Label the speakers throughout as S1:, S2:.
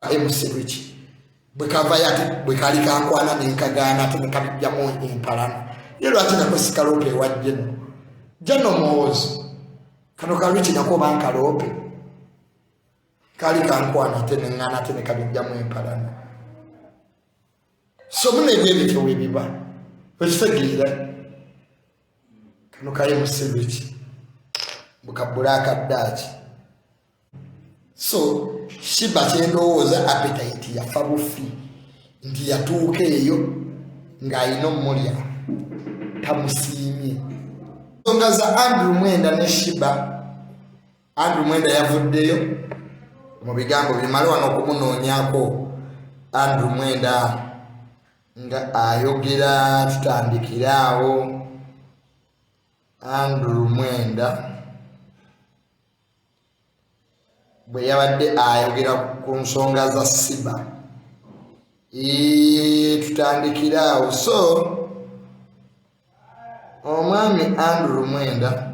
S1: emusibiki bwekava yate bwekali kankwana nenkagaana ate nekabijjamu empalana ye lwaki nakosikalope ewajjeno jeno muwozi kano kalwiki nako bankalope kali kankwana ate neŋŋaana ate nekabijjamu empalana so muna ebyebityo webiba ekitegeera kano kaye musibiki bukabulakaddaaki so Shiba kyendowooza appetite yafa bufi nti yatuuka eyo ng'alina omulya tamusiimye. Ensonga za Andrew Mwenda ne Shiba, Andrew Mwenda yavuddeyo mu bigambo bimale wano okumunoonyaako. Andrew Mwenda nga ayogera tutandikira awo. Andrew Mwenda bwe yabadde ayogera ku nsonga za Shiba tutandikira awo. So omwami Andrew Mwenda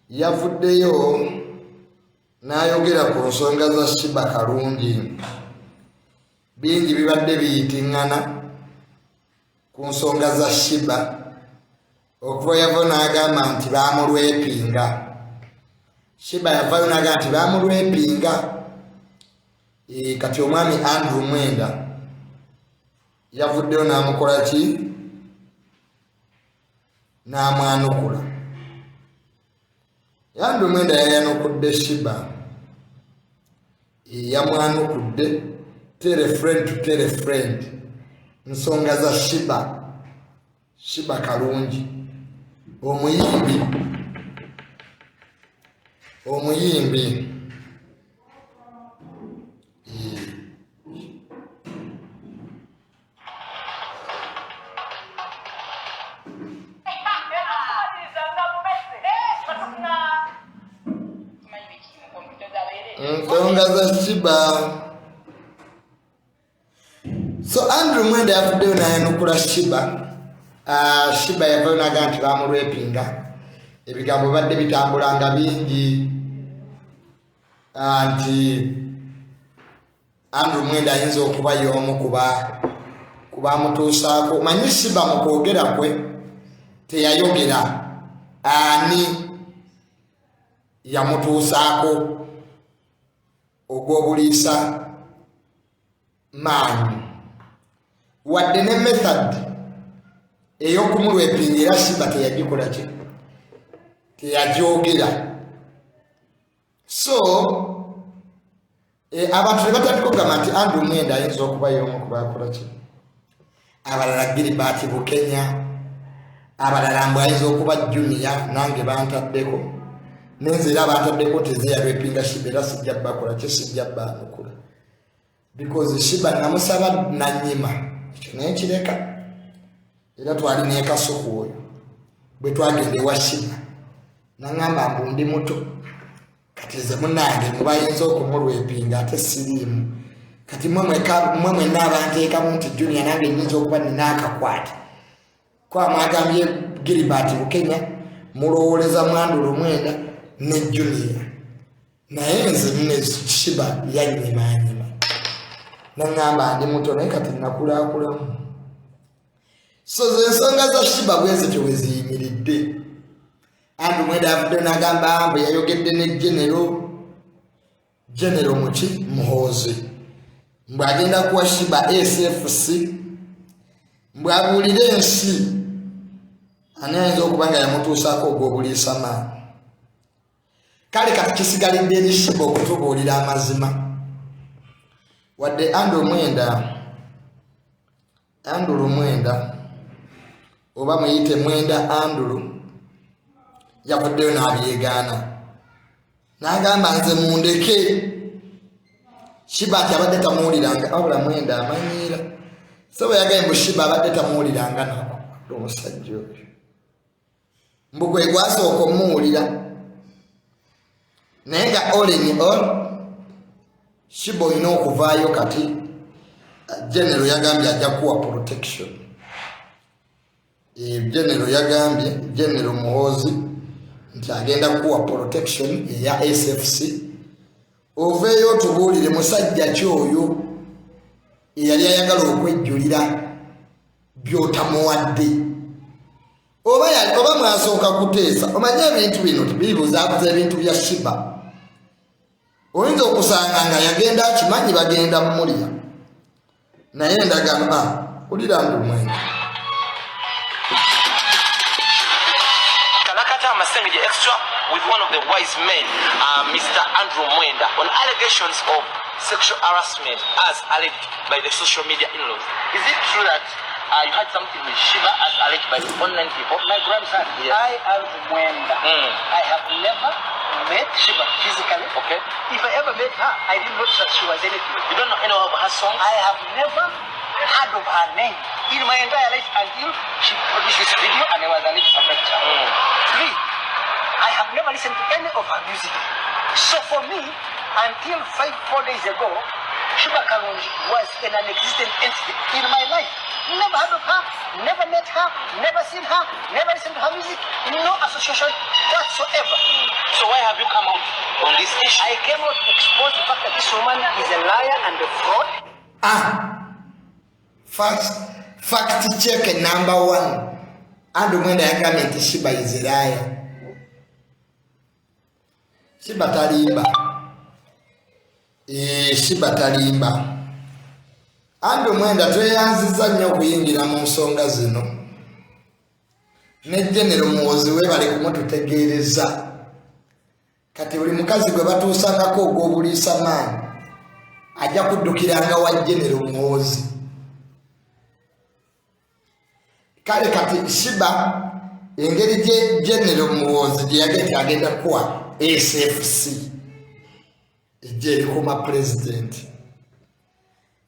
S1: yavuddeyo n'ayogera ku nsonga za Shiba Kalungi. Bingi bibadde biyitiŋŋana ku nsonga za Shiba okuva yavayo n'agamba nti baamulwepinga. Shiba yavayo n'agamba nti baamulwepinga. Kati omwami Andrew Mwenda yavuddeyo n'amukola ki? N'amwanukula. Andrew Mwenda yayanukudde Shiba, yamwanukudde tell a friend to tell a friend nsonga za Shiba Kalungi omuyimbi nsonga za Shiba. So Andrew Mwenda yavuddeyo n'ayanukula Shiba. Shiba yavayo n'agamba nti baamulwepinga. Ebigambo badde bitambulanga bingi nti Andrew Mwenda ayinza okuba y'omu ku baamutuusaako. Manyi Shiba mu kwogera kwe teyayogera ani yamutuusaako ogw'obuliisa maanyi wadde ne method ey'okumulwepingira Shiba teyagikola ki? Teyagyogera. So abantu ne batandika okugamba nti Andrew Mwenda ayinza okuba y'omu ku baakola ki? Abalala Gilbert Bukenya, abalala mbu ayinza okuba Junior, nange bantaddeko n'enzeera bantaddeko tezeyalwepinga Shiba era sijja bakola ki? Sijja baanukula because Shiba namusaba nanyima ekyo naye kireka era twali neekasuku oyo bwe twagenda ewa Shiba naŋŋamba mbu ndi muto kati ze munange mubayinza okumulwepinga ate siriimu kati mwe mwenna abanteekamu nti Junior nange nyinza okuba nina akakwate kwa mwagambye Gilbert Bukenya mulowooleza mu Andrew Mwenda ne Junior naye nze nne Shiba yanyimanyima naŋŋamba ndi muto naye kati nakulakulamu. So ze nsonga za Shiba bwezi teweziyimiridde. Andrew Mwenda avudde n'agamba mbu yayogedde ne General Muki Muhoozi mbu agenda kuwa Shiba SFC mbu abuulire ensi ani ayinza okuba nga yamutuusaako ogw'obuliisa maanyi. Kale kati kisigalidde eri Shiba okutubuulira amazima wadde Andrew Mwenda oba muyite Mwenda Andrew yavuddeyo n'abyegaana n'agamba nze mundeke. Shiba nti abadde tamuwuliranga wabula Mwenda amanyiira so bwe yagaye mbu Shiba abadde tamuwuliranga nako omusajja oyo mbu gwe gwasooka omuwulira naye nga all in all Shiba olina okuvaayo kati General yagambye ajja kuwa protection. General yagambye General Muhoozi nti agenda kuwa protection eya SFC oveeyo tubuulire musajja ki oyo eyali ayagala okwejjulira by'otamuwadde oba mwasooka kuteesa omanye ebintu bino tibibuzaabuza ebintu bya Shiba oyinza okusanga nga yagenda akimanyi bagenda mumulya naye ndagamba ulira ndumwenge
S2: Masengeje extra with one of the wise men, Mr. Andrew Mwenda, on allegations of sexual harassment as alleged by the social media in-laws. Is it true that you had something with Shiba as alleged by the online people?
S3: My grandson, yes. I am Mwenda. I have never met Shiba physically.
S2: Okay.
S3: If I ever met her, I didn't know that she was anything.
S2: You don't know any of her songs?
S3: I have never heard of her name in my entire life until she produced this video and I was alleged to affect her. 3, I have never listened to any of her music. So for me, until 4 days ago, Shiba Kalonji was an non-existent entity in my life. Never heard of her, never met her, never seen her, never listened to her music, no association whatsoever.
S2: So why have you come out on this issue?
S3: I came out to expose the fact that this woman is a liar and a fraud.
S1: Fact check number 1. And when the government Shiba is a liar. Shiba talimba. Shiba talimba. And Mwenda tweyanziza nnyo okuyingira mu nsonga zino. Ne General Muhoozi we bali kumututegeereza. Kati buli mukazi gwe batuusangako ogw'obuliisa maanyi ajja kuddukiranga wa General Muhoozi. Kale kati Shiba engeri gye General Muhoozi gye yagenda agenda kuwa SFC ejje erikuma president.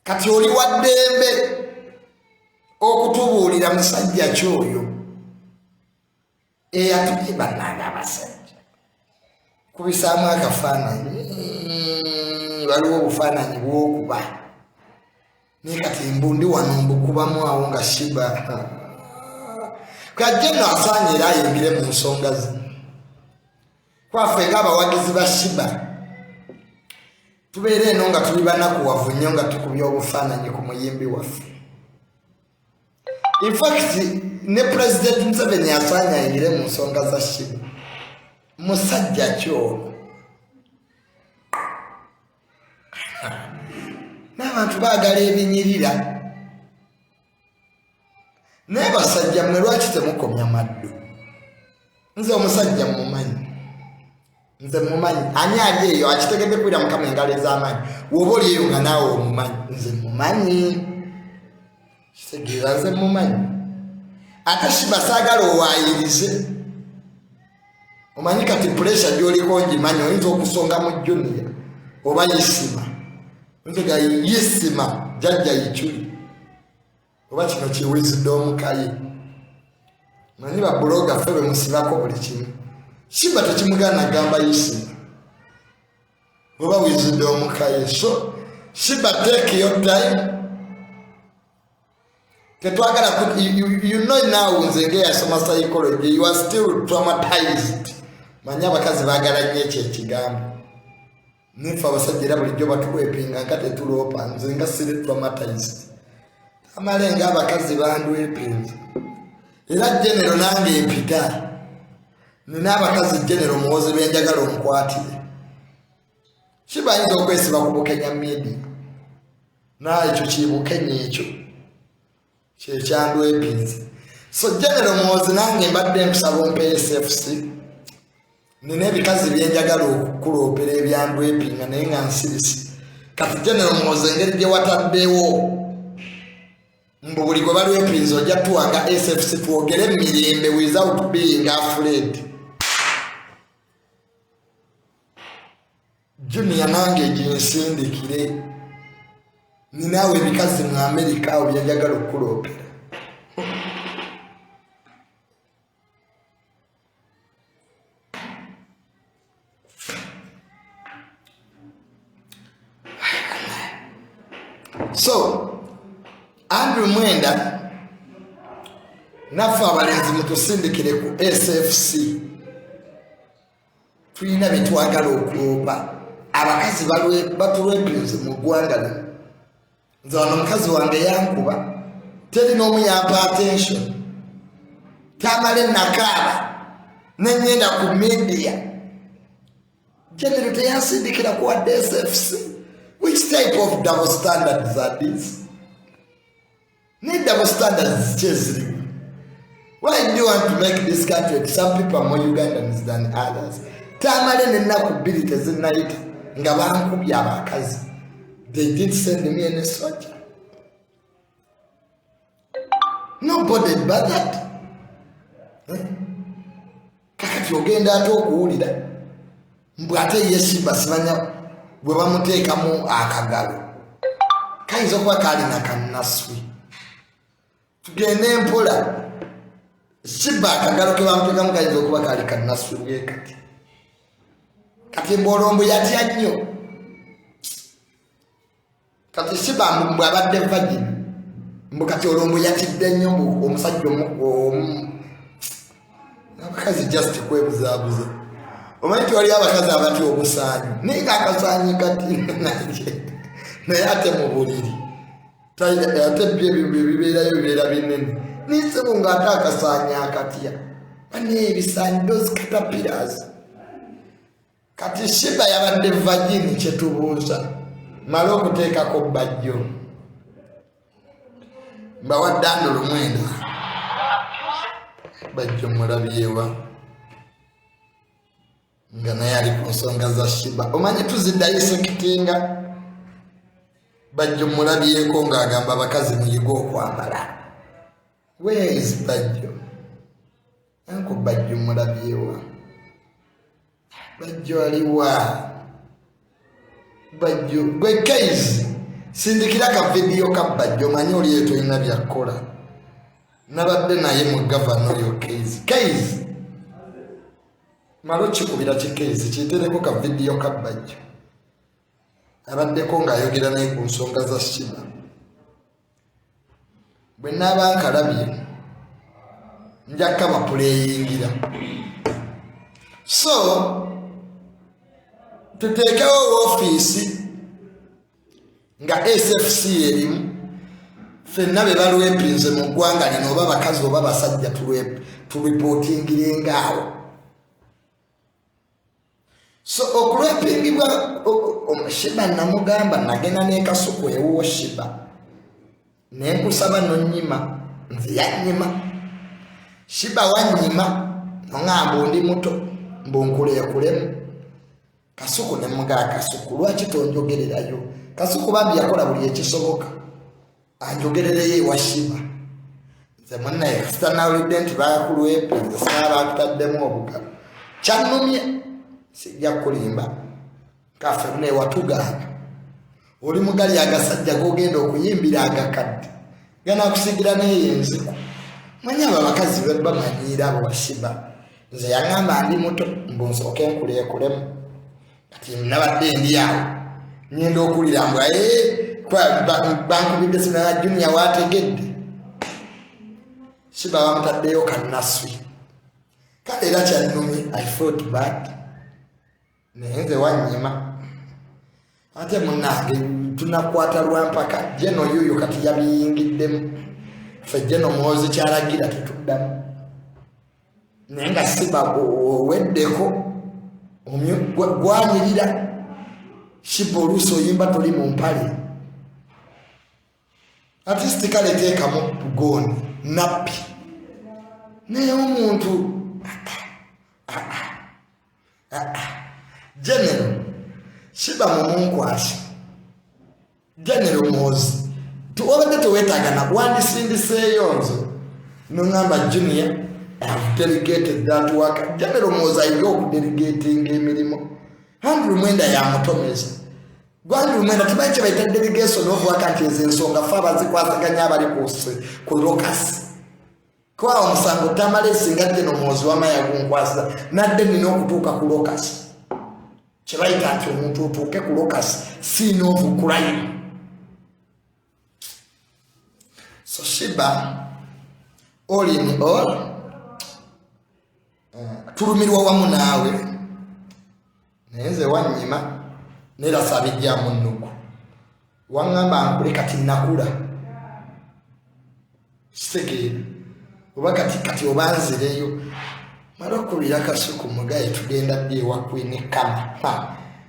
S1: Kati oli waddembe okutubuulira musajja kyoyo eyatubye bannange abasajja kubisaamu akafaananyi waliwo obufaananyi bw'okuba naye kati mbundi wano mbukubamu awo nga Shiba kajje no asaanye era ayingire mu nsonga ze kwaffe ng'abawagizi ba Shiba tubeere eno nga tuli banakuwavu nnyo nga tukubye obufaananyi ku muyimbi waffe. In fact ne President Museveni asaanye ayingire mu nsonga za Shiba. Musajja kyono n'abantu baagala ebinyirira naye basajja mmwe lwaki temukomya maddu? Nze omusajja mmumanyi, nze mmumanyi ani ali eyo akitegedde kwira mukama engalo ez'amaanyi woba oli eyo nga naawe omumanyi. Nze mmumanyi kitegeeza nze mmumanyi ate Shiba saagala owaayirize. Omanyi kati pressure gy'oliko ngimanyi oyinza okusonga mu Junior oba Yisima oyinza ga Yisima jjajja Ichuli oba kino kiwizidde omukaye manyi babuloga ffe bemusibako buli kimu. Shiba tekimugaana gamba Yisima oba wizidde omukaye. So Shiba take your time. Tetwagala you know now nze ngeyasoma psychology you are still traumatized. Manya abakazi baagala nnyo ekyo ekigambo. Nifa abasajja era bulijjo batuwepinga nga tetuloopa nze nga siri traumatized. Amale nga abakazi bandwepinze. Era General nange empita. Nina abakazi General Muhoozi benjagala omukwatire. Shiba ayinza okwesiba ku Bukenya media. Ekyo kibukenya ekyo. Kyandwepinze. So General Muhoozi nange mbadde nkusaba ompe SFC. Nina ebikazi byenjagala okukuloopera ebyandwepinga naye nga nsirisi. Kati General Muhoozi engeri gye wataddewo mbu buli gwe balwepinze ojja tuwanga SFC twogere emirembe without being afraid. Junior nange ginsindikire. Ninaawe ebikazi mu America awo byenjagala okukuloopera. So Andrew Mwenda naffe abalenzi mutusindikire ku SFC tulina bye twagala okuloopa abakazi batulwe prince mu ggwanga lino nze wano omukazi wange yankuba teri n'omuyampa attention tamale nakaaba neŋŋenda ku media General teyasindikira kuwadde SFC. Which type of double standards are these? Need double standards chasing. Why do you want to make this country? Some people are more Ugandans than others. Tamale nenakubilite zinaita nga bankubya abakazi. They did send me in a soldier. Nobody but that. Kakati ogenda ate okuwulira mbu ate Yeshiba simanya bwe bamuteekamu akagalo kayinza okuba kalina kannaswi tugende mpola Shiba akagalo ke bamuteekamu kayinza okuba kali kannaswi bwe kati mbolombo yatya nnyo kati Shiba mbu abadde virgin mbu kati olombo yatidde nnyo omusajja abakazi just kwebuzaabuza omanyi wali abakazi abati obusaanyi naye akasaanyi kati naye ate mu buliri ate bibeerayo bibeera binene nisebo nga ate akasaanyi akatya bane ebisaanyi those caterpillars kati Shiba yabadde vagini kyetubuuza mala okuteekako bajjo mbawadde Andrew Mwenda bajjo mulabyewa nga naye ali ku nsonga za Shiba omanyi tuziddayo sekitinga bajjo mulabyeko ng'agamba abakazi muyiga okwambala where is bajjo anko bajjo mulabyewa bajjo aliwa bajjo gwe Kaizi sindikira ka video ka bajjo manyi oli etolina byakola nabadde naye mu gavana oyo Kaizi malo kikubira kikezi kitereko ka video ka bajjo abaddeko ng'ayogera naye ku nsonga za Shiba bwe naaba nkalabye njakka bapuleyingira so tuteekewo ofiisi nga SFC erimu ffenna be balwepinze mu ggwanga lino oba bakazi oba basajja tulipootingirenga so okulwepingibwa Shiba namugamba nagenda n'ekasuku ewuwo Shiba nenkusaba nonyima nze yanyima Shiba wanyima noŋŋamba ndi muto mbunkuleekulemu kasuku nemugaa kasuku lwaki tonjogererayo kasuku bambi yakola buli ekisoboka anjogerereyo ewa Shiba nze munnaye kasita nawulidde nti bakulwepinze sinaba bakutaddemu obugalo kyannumye sijja kulimba kafe mune watugana oli mugali agasajja gogenda okuyimbira agakadde gana kusigira n'enziku manya abakazi bamanyiira abo Shiba nze yaŋŋamba ndi muto mbonsooke nkuleekulemu kati nabadde ndi awo ngenda okulira mbwa bankubidde sina Junior waategedde Shiba bamutaddeyo kannaswi kale era kyannumye I felt bad naye nze wanyima ate munnange tunakwata lwampaka jeno yuyo kati yabiyingiddemu ffe jeno mwozi kyalagira tetuddamu naye nga Shiba oweddeko gwanyirira Shiba oluusi oyimba toli mu mpale artisti kale teekamu bugoni nappi naye omuntu General Shiba mumunkwasi General mwozi tuwabadde tewetaaga nabwandisindiseeyo nzo noŋŋamba Junior I have delegated that work. General mwozi ayinza okudelegatinga emirimu Andrew Mwenda yamutomeza gwe Andrew Mwenda tumanyi kye bayita delegation of work nti ezo ensonga ffe abazikwasaganya abali ku lokasi kuba omusango tamala esinga General mwozi wama yagunkwasa nadde nina okutuuka ku lokasi kyebayita nti omuntu otuuke ku lokasi siina obukulayo so Shiba all in all tulumirwa wamu naawe naye nze wanyima nera sabijja munnuko wangamba nkule kati nakula sitegeera oba kati obanzireyo malokubira kasuku mugaye tugenda dde ewa Queen Kama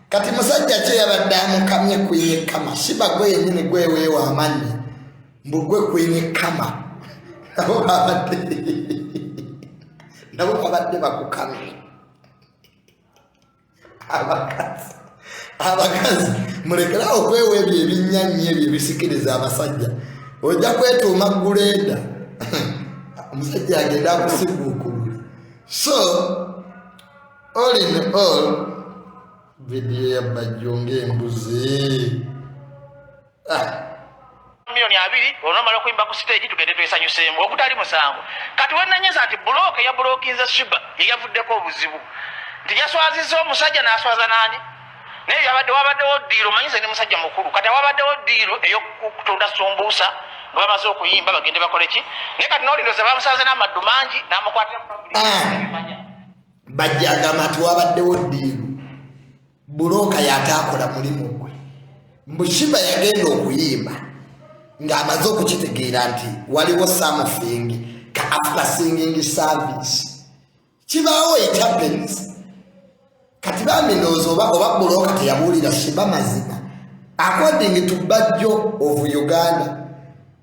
S1: kati musajja kye yabadde amukamye Queen Kama siba gwe yennyini gweweewa amanyi mbugwe Queen Kama nabo babadde bakukamye abakazi mulekerawo okwewa ebyo ebinnyanyi ebyo ebisikiriza abasajja ojja kwetuuma gulenda omusajja agenda akusiguukulula. So all in all video ya Bajjonge embuzi
S3: milioni 2 onomala okuyimba ku stage tugende twesanyuseemu okutali musango kati wenanyeza ati buloke ya bulokinze Shiba yavuddeko obuzibu nti yaswaziza omusajja n'aswaza nani naye wabaddewo ddiiro manyize ne musajja mukulu kati wabaddewo ddiiro ey'okutunda sumbuusa nga bamaze okuyimba bagende bakole ki naye kati n'olindoze bamusaze n'amaddu mangi n'amukwatira
S1: bajjagamba nti wabaddewo ddiiro buloka yataakola mulimu gwe mbu Shiba yagenda okuyimba ng'amaze okukitegeera nti waliwo something ka after singing service kibaawo it happens kati baminoza oba buloka teyabuulira Shiba mazima according to Bajjo of Uganda.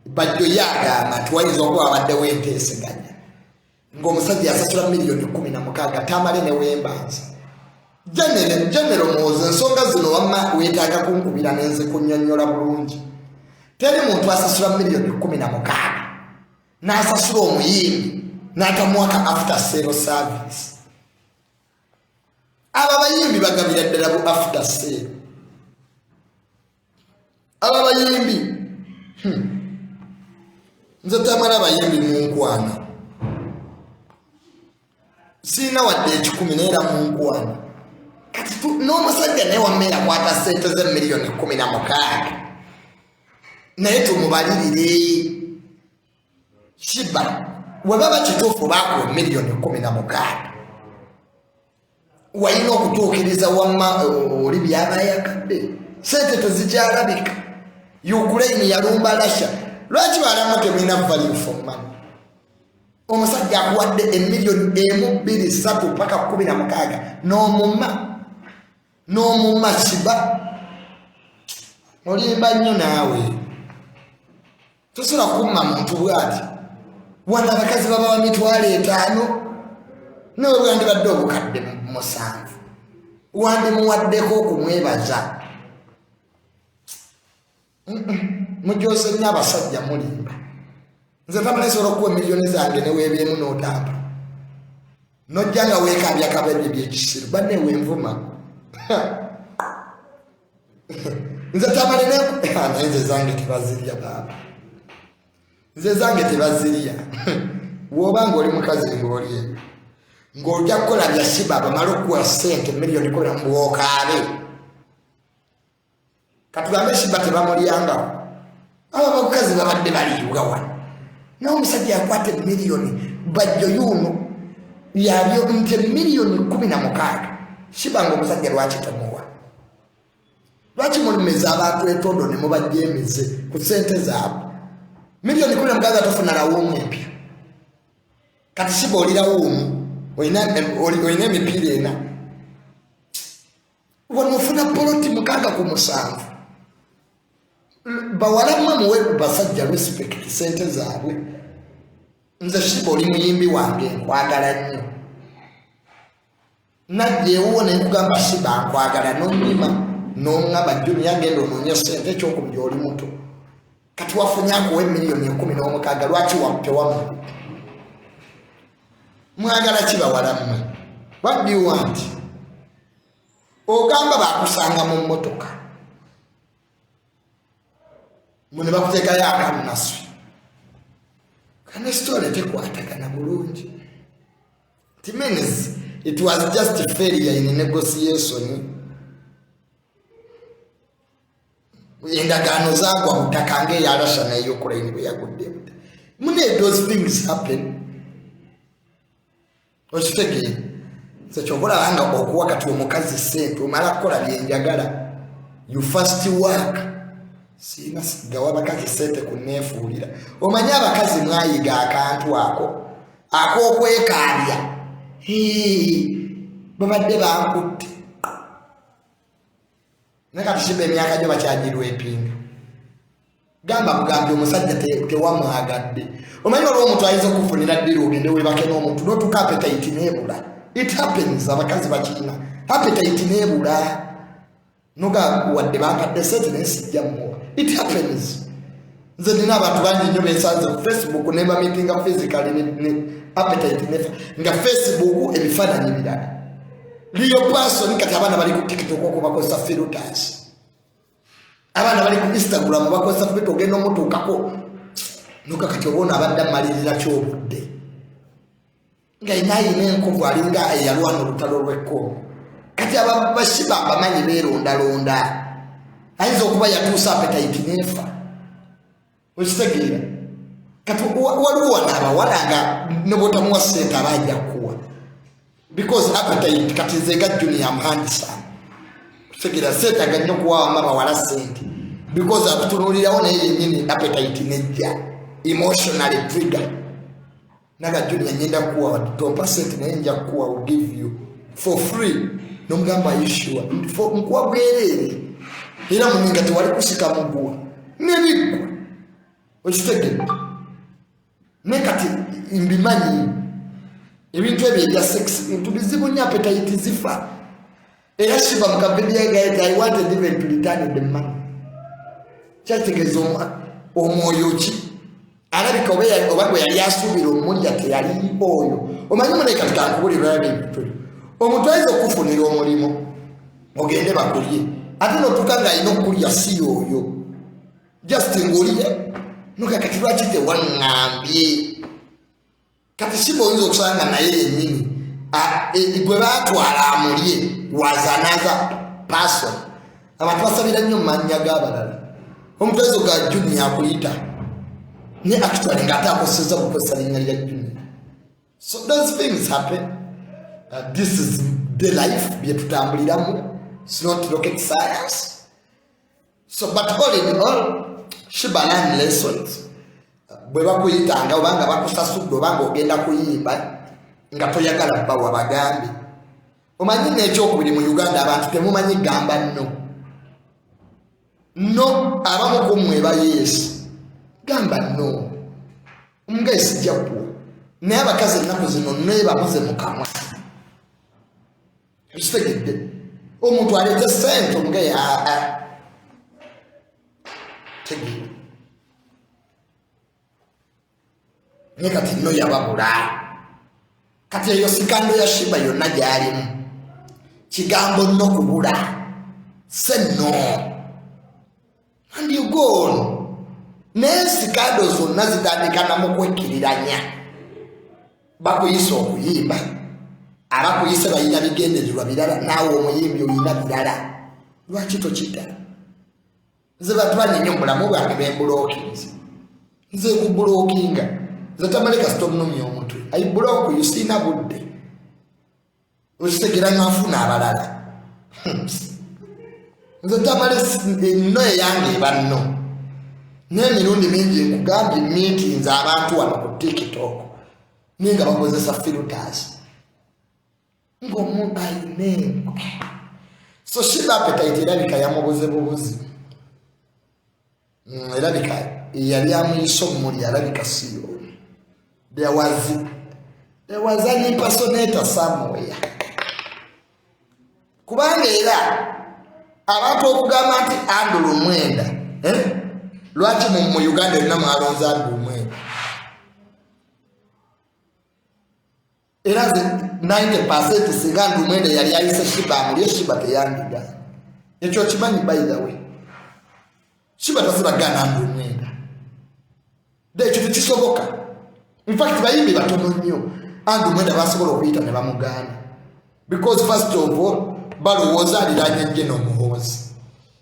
S1: Bajjo yagamba nti wayinza okuba wabaddewo enteeseganya ng'omusajja yasasula milioni 16 tamale ne wembanza genero muwoza ensonga zino wamma weetaaga kunkubira nenze kunnyonnyola bulungi. Teri muntu asasula milioni 16 n'asasula omuyimbi n'atamuwaka after sale service. Aba bayimbi bagabira ddala bu after sale. Aba bayimbi nze tamala bayimbi munkwana sina wadde 10 neera munkwana kati n'omusajja naye wammeera kwata sente ze milioni 16 naye tumubalirire Shiba webaba kituufu baakuwa milioni 16 wayina okutuukiriza wamma oli byaba yakadde sente tezikyalabika Ukraine yalumba Russia lwaki balamu temulina value for money. Omusajja akuwadde emiliyoni 1, 2, 3 paka 16 n'omumma Shiba olimba nnyo naawe tosobola kumma muntu bwati wano abakazi baba mitwalo 5 nawe bwandibadde obukadde 7 wandimuwaddeko okumwebaza mujose nnyo abasajja mulimba nze tamala nsobola okuwa emiliyoni zange neweebyemu n'otamba nojja nga weekabya kabebye byekisiru banne wenvuma nze tamale naye nze zange tebazirya baba nze zange tebazirya woba ng'oli mukazi ng'oli ng'ojja kukola bya Shiba bamala okuwa sente miliyoni 10 mbwokaabe katugambe Shiba tebamulyangawo aba bakazi babadde baliibwa wano naye omusajja yakwata miliyoni Bajjo yuno yabyo nte miliyoni 16 Shiba ng'omusajja lwaki tamuwa lwaki mulimeza abantu etondo ne mubajjeemeze ku sente zaabwe miliyoni 16 tofuna lawoomu empya kati Shiba olirawo oyina emipiira 4 wano ofuna poloti 6 bawala muwe basajja respect sente zaabwe nze Shiba oli muyimbi wange nkwagala nnyo najjeewo ne nkugamba Shiba nkwagala n'onyima n'oŋŋamba Juni yagenda onoonya sente ekyokubiri oli muto kati wafunye akuwa emiliyoni 16 lwaki tewamu mwagala ki bawala mmwe what do you want ogamba bakusanga mu mmotoka mune bakuteekayo akanaswi kana story tekwatagana bulungi it means it was just a failure in negotiation endagaano zaagwa mutaka ng'eya Russia ne Ukraine bwe yagudde mune those things happen ositege sekyobola langa okuwa kati omukazi sente omala kukola byenjagala you first work sina gawa bakazi sente kunefuulira omanya abakazi mwayiga akantu ako okwekalya babadde bankutte nakatusiba emyaka gyo bakyagirwa epinga gamba kugambye omusajja tewamwagadde omanyi olwo omuntu ayinza okufunira ddiri ogende webake n'omuntu notuka appetite nebula it happens abakazi bakirina appetite nebula noga wadde bakadde sente nesijja muwa it happens nze nina abantu bangi nnyo bensanze ku Facebook ne bamitinga physically ne appetite nefa nga Facebook ebifaananyi birala real person kati abaana bali ku TikTok okuba bakozesa filters abaana bali ku Instagram bakozesa filters ogenda omutuukako nuka kati obona abadde amalirira kyobudde nga inayina enkovu alinga eyalwana olutalo lw'ekkomo kati abashiba bamanyi beerondalonda ayinza okuba yatuusa appetite nefa okitegeera kati waliwo wanaabawala nga nebotamuwa sente abajja kuwa because appetite kati nzenga Junior Muhandisa kutegeera sente aganya okuwa abawala sente because akutunuulirawo naye yennyini appetite nejja emotionally trigger naga Junior nyenda kuwa tompa sente naye nja kuwa will give you for free nomugamba ayishuwa nkuwa bwerere era muninga tewali kusika muguwa nebikwa okitegeera nekati imbimanyi ebintu ebyo ebya sex bintu bizibu nnyo appetite zifa era shiba mukabiriagaeta I wanted even to return the money kyategeeza omwoyo ki alabika oba gwe yali asuubira omulya teyali oyo omanyi munekati kankubulirwa ebintu omuntu ayinza okufunira omulimu ogende bakulye ate notuuka ng'alina okulya si oyo just ng'olye nokakati lwaki tewaŋŋambye kati siba oyinza okusanga naye yennyini gwe baatwala amulye wazanaza person abantu basabira nnyo mu mannya g'abalala omuntu ayinza ga Junior akuyita ne actually ng'ate akoseza bukozesa linnya lya Junior so those things happen this is the life byetutambuliramu it's not rocket science so but all in all shiba learn lessons bwe bakuyitanga obanga bakusasudde obanga ogenda kuyimba nga toyagala bawa bagambi omanyi n'ekyokubiri mu Uganda abantu temumanyi gamba no abamu kumweba Yesu gamba no omugaisi jjakuwa naye abakazi ennaku zino nebamuze mukamwa kitegedde omuntu alete sente omugayi tegeera ne kati no yababula kati eyo sikando ya shiba yonna gyalimu kigambo no kubula se no and you go on naye sikando zonna zitandikana mu kwekkiriranya bakuyisa okuyimba abakuyise balina bigendererwa birala naawe omuyimbi olina birala lwaki tokita nze batwala nnyo mubulamu bwange bembulookinze nze kubulookinga nze tamaleka sitomunumya omutwe ayibulooku yusiina budde okitegera nganfuna abalala nze tamale enno eyange eba nno n'emirundi mingi nkugambye meetings abantu wano ku TikTok naye nga bakozesa filters ng'omuntu ayina so shiba appetite erabika yamubuze bubuzi erabika yali amuyisa omuli alabika siyo there was an impersonator somewhere kubanga era abantu okugamba nti Andrew Mwenda lwaki mu Uganda erina mwalonza Andrew Mwenda era 90% singa Andrew Mwenda yali ayise shiba amulye shiba teyandiga ekyo kimanyi by the way shiba tasibagana Andrew Mwenda ekyo tekisoboka in fact bayimbi batono nnyo Andrew Mwenda basobola okuyita ne bamugana because first of all balowooza aliranye nje n'omuhoozi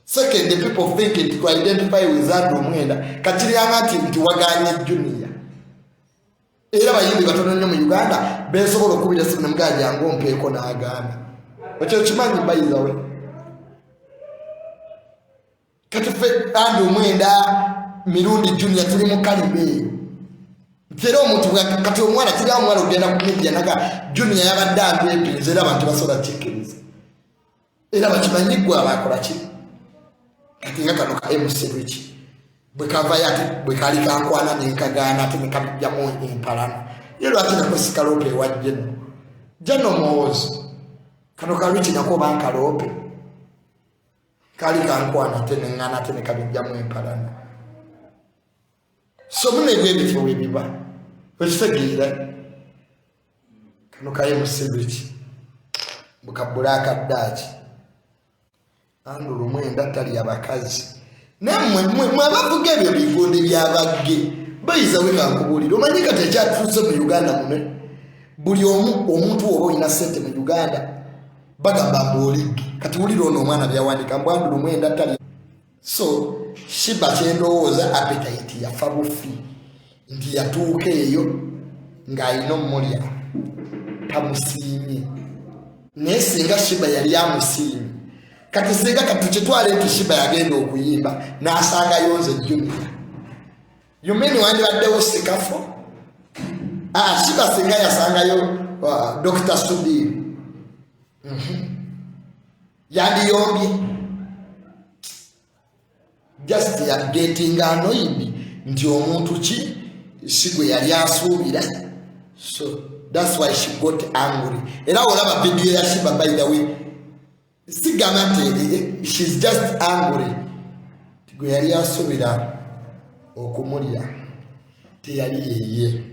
S1: second the people thinking to identify with Andrew Mwenda kakiryanga nti waganye Junior era bayimbi batono nnyo mu Uganda besobola okubira simu nemuganja ngo mpeeko n'aganda ekyo kimanyi by the way katufe Andrew Mwenda mirundi Junior tuli mu kalibe kero omuntu kati omwana kiri omwana ogenda ku media naga Junior yabadde ambepinze era abantu basola chikiriza era bakimanyigwa abakola ki kati nga kano ka MC Rich bwe kava yake bwe kali kankwana ninkagaana ate nikabijja mu impalana yero ate nakusika lope wajje jano mozo kano ka Rich nako banka lope kali kankwana ate nengana ate nikabijja mu impalana so mune bwe bifo webiba okitegera kano ka MC Rich bukabulaka dachi Andrew Mwenda tali abakazi namwe mwabavuga ebyo bigonde byabagge bayiza wekakubulira omanyika tekyatuuse mu Uganda mune buli omuntu oba olina sente mu Uganda bagamba mboligi kati wulira ono omwana byawandika mbu Andrew Mwenda tali so shiba kyendowooza appetite yafa bufi nti yatuuka eyo ng'alina omulya tamusiimye naye singa shiba yali amusiimye kati singa katukyetwala enti shiba yagenda okuyimba n'asanga yonze Junior you mean wandibaddewo sikafo shiba singa yasangayo Dr. Sudhir yandiyombye just ya getting annoyed nti omuntu ki sigwe yali asuubira so that's why she got angry era olaba video ya shiba by the way sigamante she's just angry gwe yali asuubira okumulya teyali yeye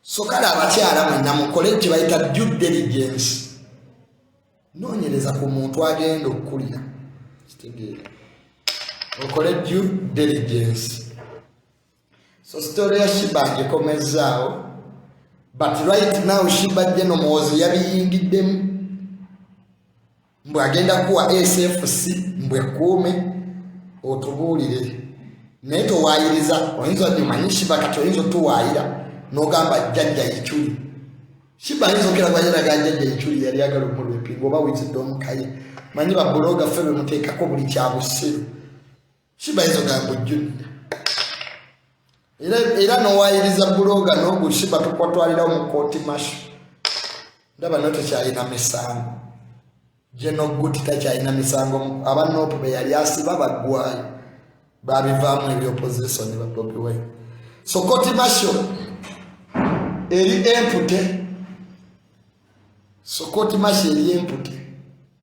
S1: so kala abakyala mwenna mukole kye bayita due diligence noonyereza ku muntu agenda okukulira kitegeera okole due diligence so story ya Shiba ngekomezaawo but right now Shiba jeno muwozi yabiyingiddemu mbwe agenda kuwa SFC mbwe kuume otubuulire naye towaayiriza oyinza omanyi Shiba kati oyinza otuwaayira n'ogamba jjajja Ichuli Shiba ayinza okerabayeraga jjajja Ichuli yali agala omulwepinga oba wizidde omukaye manyi babuloga ffe bemuteekako buli kyabusiru Shiba ayinza ogamba Junior era nowaayiriza buloga n'ogu Shiba tukwatwalirawo mu kooti masho ndaba notekyalina misango Jeno Guti takyalina misango abanopu be yali asiba baggwayo babivaamu ebyopposition ba Bobi Wine so kooti masho eri empute so kooti masho eri empute